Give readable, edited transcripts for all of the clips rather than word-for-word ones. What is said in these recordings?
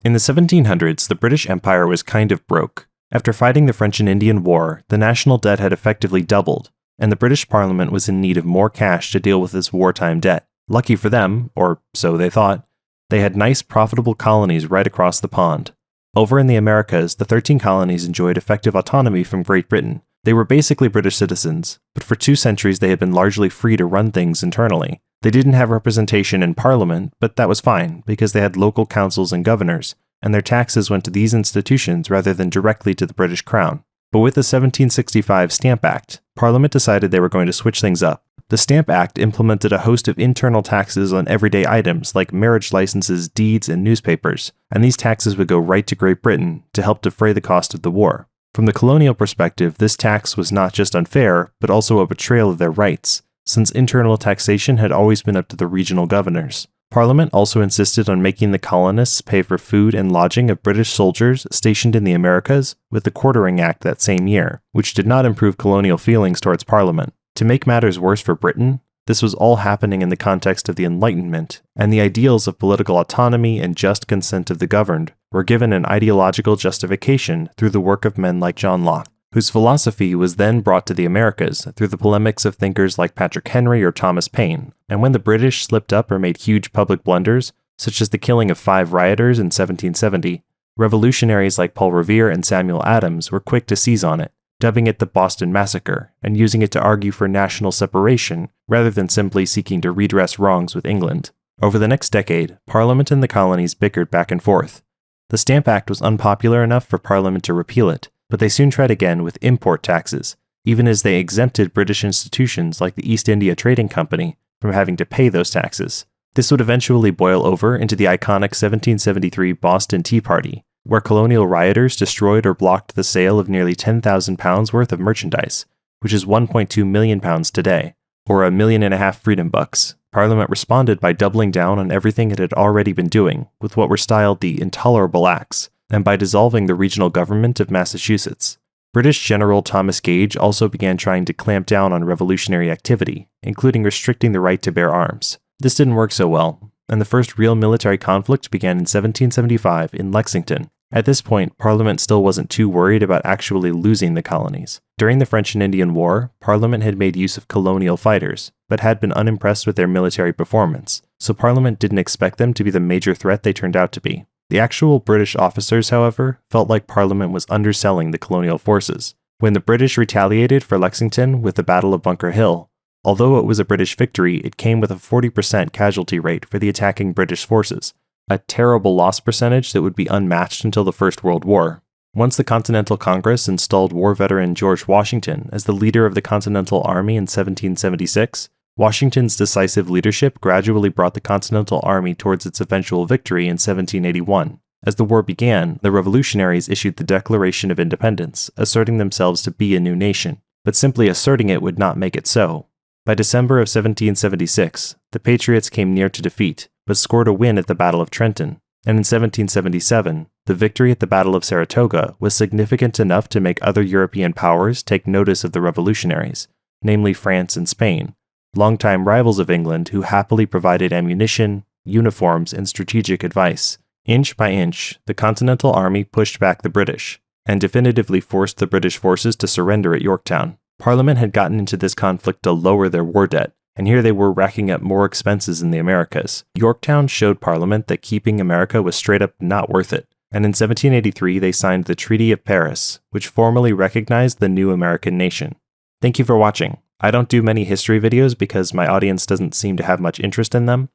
In the 1700s, the British Empire was kind of broke. After fighting the French and Indian War, the national debt had effectively doubled, and the British Parliament was in need of more cash to deal with this wartime debt. Lucky for them, or so they thought, they had nice, profitable colonies right across the pond. Over in the Americas, the 13 colonies enjoyed effective autonomy from Great Britain. They were basically British citizens, but for 2 centuries they had been largely free to run things internally. They didn't have representation in Parliament, but that was fine, because they had local councils and governors, and their taxes went to these institutions rather than directly to the British Crown. But with the 1765 Stamp Act, Parliament decided they were going to switch things up. The Stamp Act implemented a host of internal taxes on everyday items like marriage licenses, deeds, and newspapers, and these taxes would go right to Great Britain to help defray the cost of the war. From the colonial perspective, this tax was not just unfair, but also a betrayal of their rights, since internal taxation had always been up to the regional governors. Parliament also insisted on making the colonists pay for food and lodging of British soldiers stationed in the Americas with the Quartering Act that same year, which did not improve colonial feelings towards Parliament. To make matters worse for Britain, this was all happening in the context of the Enlightenment, and the ideals of political autonomy and just consent of the governed were given an ideological justification through the work of men like John Locke, whose philosophy was then brought to the Americas through the polemics of thinkers like Patrick Henry or Thomas Paine. And when the British slipped up or made huge public blunders, such as the killing of 5 rioters in 1770, revolutionaries like Paul Revere and Samuel Adams were quick to seize on it, dubbing it the Boston Massacre, and using it to argue for national separation rather than simply seeking to redress wrongs with England. Over the next decade, Parliament and the colonies bickered back and forth. The Stamp Act was unpopular enough for Parliament to repeal it, but they soon tried again with import taxes, even as they exempted British institutions like the East India Trading Company from having to pay those taxes. This would eventually boil over into the iconic 1773 Boston Tea Party, where colonial rioters destroyed or blocked the sale of nearly £10,000 worth of merchandise, which is £1.2 million today, or $1.5 million freedom bucks. Parliament responded by doubling down on everything it had already been doing, with what were styled the Intolerable Acts, and by dissolving the regional government of Massachusetts. British General Thomas Gage also began trying to clamp down on revolutionary activity, including restricting the right to bear arms. This didn't work so well, and the first real military conflict began in 1775 in Lexington. At this point, Parliament still wasn't too worried about actually losing the colonies. During the French and Indian War, Parliament had made use of colonial fighters, but had been unimpressed with their military performance, so Parliament didn't expect them to be the major threat they turned out to be. The actual British officers, however, felt like Parliament was underselling the colonial forces. When the British retaliated for Lexington with the Battle of Bunker Hill, although it was a British victory, it came with a 40% casualty rate for the attacking British forces, a terrible loss percentage that would be unmatched until the First World War. Once the Continental Congress installed war veteran George Washington as the leader of the Continental Army in 1776, Washington's decisive leadership gradually brought the Continental Army towards its eventual victory in 1781. As the war began, the revolutionaries issued the Declaration of Independence, asserting themselves to be a new nation, but simply asserting it would not make it so. By December of 1776, the Patriots came near to defeat, but scored a win at the Battle of Trenton, and in 1777, the victory at the Battle of Saratoga was significant enough to make other European powers take notice of the revolutionaries, namely France and Spain, longtime rivals of England who happily provided ammunition, uniforms, and strategic advice. Inch by inch, the Continental Army pushed back the British, and definitively forced the British forces to surrender at Yorktown. Parliament had gotten into this conflict to lower their war debt, and here they were racking up more expenses in the Americas. Yorktown showed Parliament that keeping America was straight up not worth it, and in 1783 they signed the Treaty of Paris, which formally recognized the new American nation. Thank you for watching. I don't do many history videos because my audience doesn't seem to have much interest in them,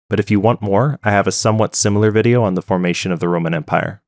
but if you want more, I have a somewhat similar video on the formation of the Roman Empire.